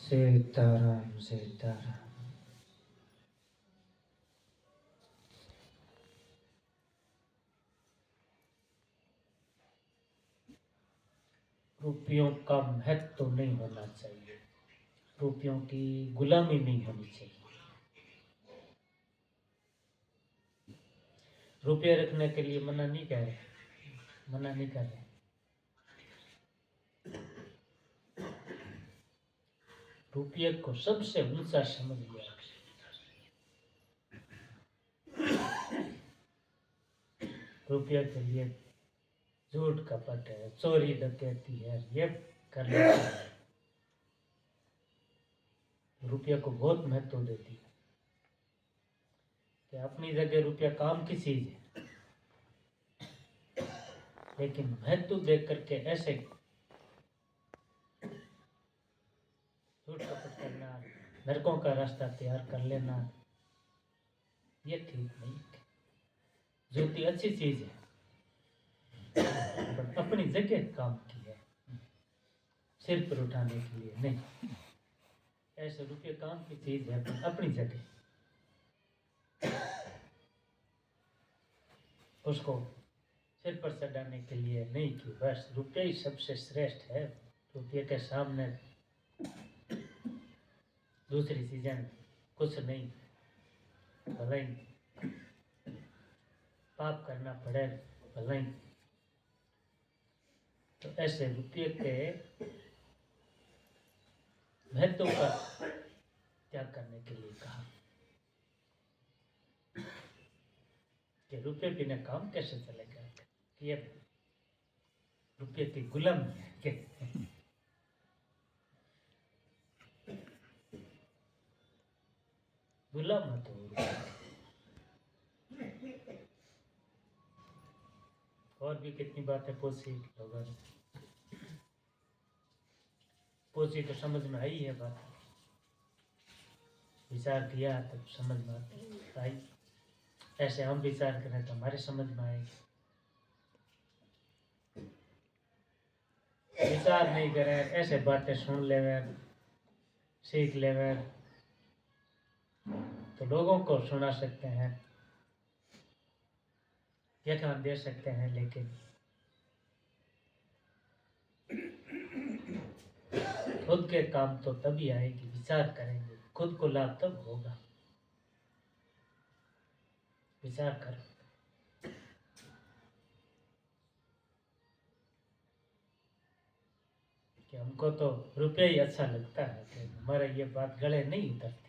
सीताराम सीताराम। रुपयों का महत्व तो नहीं होना चाहिए, रुपयों की गुलामी नहीं होनी चाहिए। रुपये रखने के लिए मना नहीं कर रहे, मना नहीं कर रहे। रुपये को सबसे ऊंचा समझ लिया। रुपये के लिए झूठ कपट है, चोरी डकैती है, ये कर लेते हैं। रुपये को बहुत महत्व देती है कि अपनी जगह रुपया काम की चीज है, लेकिन महत्व देख करके ऐसे झूठ कपट करना, नरकों का रास्ता तैयार कर लेना, ये ठीक नहीं है। ज्योति अच्छी चीज है, पर अपनी जगह काम की है, सिर पर उठाने के लिए नहीं। ऐसे रुपये काम की चीज है, पर अपनी जगह उसको सिर पर चढ़ाने के लिए नहीं कि बस रुपये ही सबसे श्रेष्ठ है, रुपये के सामने दूसरी चीजें कुछ नहीं, भले ही पाप करना पड़े भले ही। तो ऐसे रुपये के महत्व का त्याग करने के लिए कहा कि रुपये बिना काम कैसे चलेगा, ये रुपये की गुलामी है कि गुलाम मत हो। और भी कितनी बातें पूछी लोगों ने, पूछी तो समझ में आई है बात, विचार किया तो समझ में आई। ऐसे हम विचार करें तो हमारे समझ में आएगी, विचार नहीं करें ऐसे बातें सुन लेवे सीख लेवे तो लोगों को सुना सकते हैं, व्याख्यान दे सकते हैं, लेकिन खुद के काम तो तभी आएगी, विचार करेंगे खुद को लाभ तब होगा। विचार करो कि हमको तो रुपये ही अच्छा लगता है, कि हमारे ये बात गले नहीं उतरती।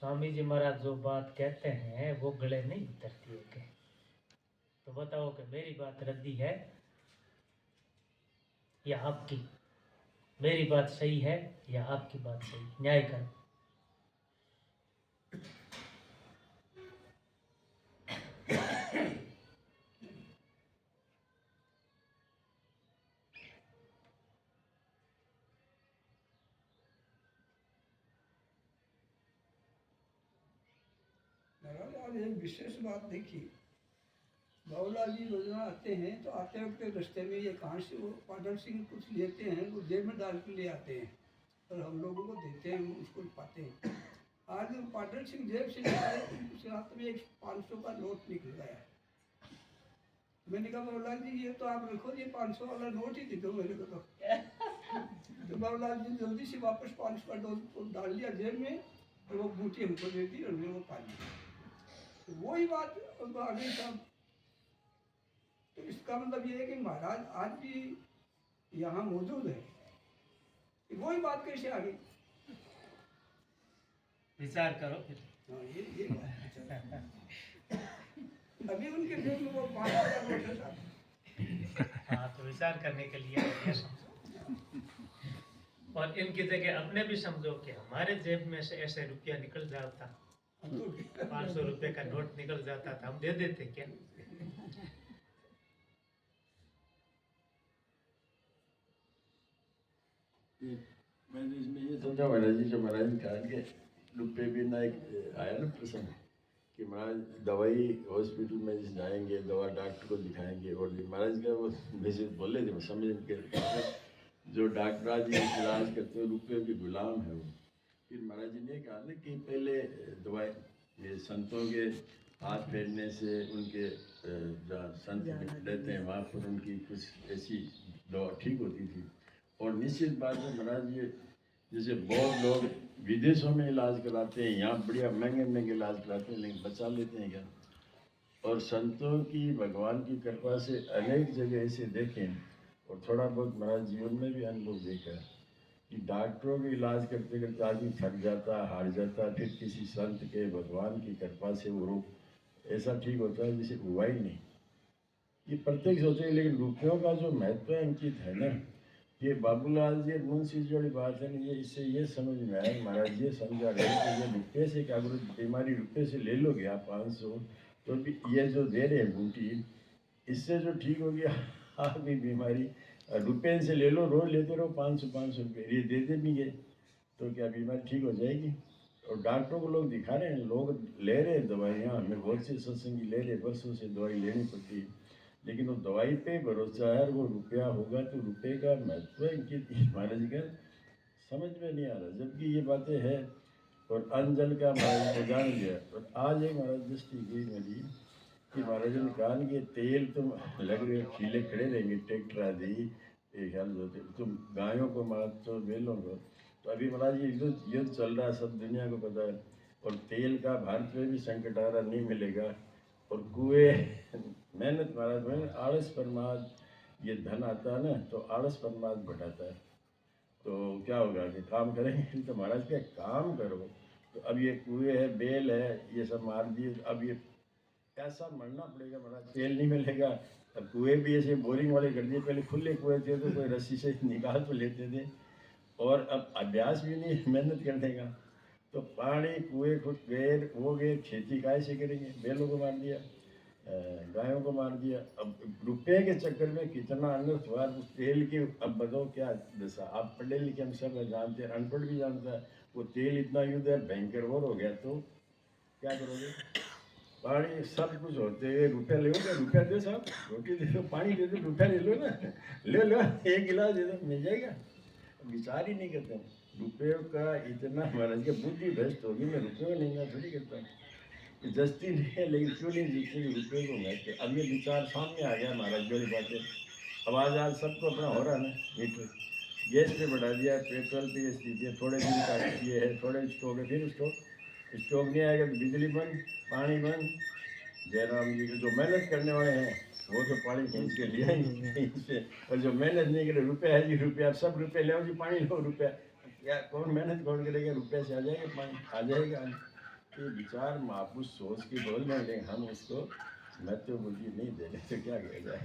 स्वामी जी महाराज जो बात कहते हैं वो गले नहीं उतरती है कि तो बताओ कि मेरी बात रद्दी है या आपकी, मेरी बात सही है या आपकी बात सही, न्याय करो। आज एक विशेष बात देखी, बाबूलाल जी रोजाना आते हैं तो आते वक्त रास्ते में ये कहाँ से वो पाटल सिंह कुछ लेते हैं, वो जेब में डाल के ले आते हैं और हम लोगों को देते हैं, उसको पाते हैं। आज पाटल सिंह जेब से निकाले तो उसके हाथ में एक 500 का नोट निकल गया। मैंने कहा बाबूलाल जी ये तो आप रखो, ये 500 वाला नोट ही दे दो मेरे को। तो बाबूलाल जी जल्दी से वापस 500 का नोट डाल लिया जेब में और वो बूटी हमको दे दी और मैं वो पा लिया। तो वही बात आगे साहब, तो इसका मतलब ये है कि महाराज आज भी यहाँ मौजूद है, वही बात कैसे आ गई? विचार करो फिर। हाँ ये बात अभी उनके जेब में वो 500 का नोट है साहब। हाँ तो विचार करने के लिए ये समझो, और इनकी जगह अपने भी समझो कि हमारे जेब में से ऐसे रुपया निकल जाता, 500 रुपये का नोट निकल जाता था, हम दे देते क्या? मैंने इसमें ये समझा महाराज जी, जो महाराज ने कहा कि रुपये भी ना एक आया ना प्रश्न कि महाराज दवाई हॉस्पिटल में जाएंगे, दवा डॉक्टर को दिखाएंगे, और महाराज का वो मैसेज बोले थे, मैं समझ के जो डॉक्टर आज इलाज करते हो रुपये के गुलाम है वो। फिर महाराज जी ने कहा ना कि पहले दवाई ये संतों के हाथ फेरने से उनके जहाँ संत रहते हैं वहाँ पर उनकी कुछ ऐसी दवा ठीक होती थी। और निश्चित बात है महाराज ये जैसे बहुत लोग विदेशों में इलाज कराते हैं, यहाँ बढ़िया महंगे महंगे इलाज कराते हैं, लेकिन बचा लेते हैं क्या। और संतों की भगवान की कृपा से अनेक जगह ऐसे देखें और थोड़ा बहुत महाराज जीवन में भी अनुभव देखा कि डॉक्टरों के इलाज करते करते आदमी थक जाता, हार जाता, फिर किसी संत के भगवान की कृपा से वो रोग ऐसा ठीक होता है जिसे हुआ ही नहीं। ये प्रत्यक्ष होते हैं, लेकिन रुपयों का जो महत्व अंकित है ना, ये बाबूलाल जी मुंशी जी वाली बात है ना, ये इससे ये समझ में आया महाराज ये समझा रहे कि ये रुपये से क्या करो, बीमारी रुपये से ले लोगे आप 500 तो भी ये जो दे रहे हैं बूटी इससे जो ठीक हो गया आपकी बीमारी, रुपये से ले लो, रोज लेते रहो 500 रुपये, ये देते भी गए तो क्या बीमारी ठीक हो जाएगी। और डॉक्टरों को लोग दिखा रहे हैं, लोग ले रहे हैं दवाइयाँ, हमें बहुत से सत्संगी ले रहे, वर्षों से दवाई लेनी पड़ती है, लेकिन वो दवाई पे भरोसा है, वो रुपया होगा तो रुपये का महत्व इनकी महाराज का समझ में नहीं आ रहा, जबकि ये बातें हैं। और अनजल का महाराज को जान लिया। और आज एक महाराज दृष्टि गई मेरी कि महाराज ने कहा कि तेल तुम लग रहे खीले खड़े रहेंगे ट्रैक्टर आदि ये ख्याल होते तुम गायों को मार तो बेलोगे। तो अभी महाराज ये युद्ध चल रहा है, सब दुनिया को पता है, और तेल का भारत में भी संकट आ रहा, नहीं मिलेगा। और कुएं मेहनत महाराज में आलस परमाद ये धन आता है ना, तो आलस परमाद बढ़ाता है। तो क्या होगा कि काम करेंगे तो महाराज क्या काम करो। तो अब ये कुएं है, बेल है, ये सब मार दिए, अब ये ऐसा मरना पड़ेगा महाराज, तेल नहीं मिलेगा। अब कुएं भी ऐसे बोरिंग वाले कर दिए, पहले खुले कुएं थे तो कोई रस्सी से निकाल तो लेते थे, और अब अभ्यास भी नहीं मेहनत करने का। तो पानी कुएं खुद गए वो गए, खेती काय से करेंगे, बैलों को मार दिया, गायों को मार दिया। अब रुपये के चक्कर में कितना अनर्थ हुआ उस तेल की। अब बताओ क्या दशा, आप पढ़े लिखे हम सब जानते हैं, अनपढ़ भी जानता है, वो तेल इतना युद्ध है भयंकर और हो गया तो क्या करोगे। पानी सब कुछ होते हुए रुपया ले लो, रुपया दो साहब, रोटी दे दो, पानी दे दो, रुपया ले लो ना, ले लो एक गिलास दे दो मिल जाएगा। विचार ही नहीं करते रुपये का इतना महाराज के बुद्धि भ्रष्ट होगी, मैं रुपये को नहीं थोड़ी करता हूँ, जस्ती नहीं है, लेकिन क्यों नहीं जीतते रुपये को महत्व। अब ये विचार सामने आ गया महाराज वाली बातें। अब आज सबको अपना हो रहा है ना, मीटर गैस पे बढ़ा दिया, पेट्रोल पे ये स्थिति है, थोड़े दिन का ये है, थोड़े स्टोक है, फिर स्टोक नहीं आएगा तो बिजली बंद, पानी बंद। जयराम जी के जो मेहनत करने वाले हैं वो तो पानी खींच के ले आएंगे कहीं से, और जो मेहनत नहीं करे रुपया है जी रुपया, सब रुपये ले जी पानी लो रुपया, क्या कौन मेहनत कौन करेगा, रुपये से आ जाएगा पानी आ जाएगा। ये विचार महापुरुष सोच के बोल रहे हैं, हम उसको महत्व बुद्धि नहीं दे रहे तो क्या किया जाए।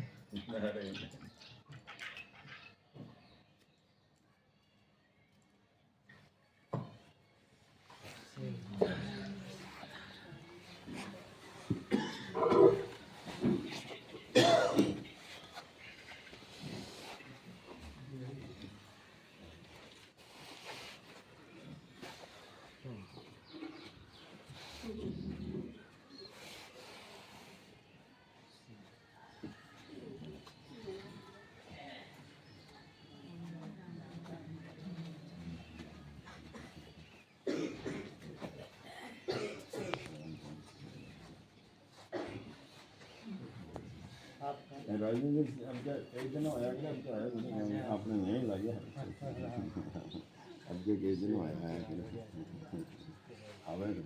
राजनीतिक अब क्या कई दिन आया क्या, अब तो आया आपने नहीं लगे अब के कई दिन आया आवे तो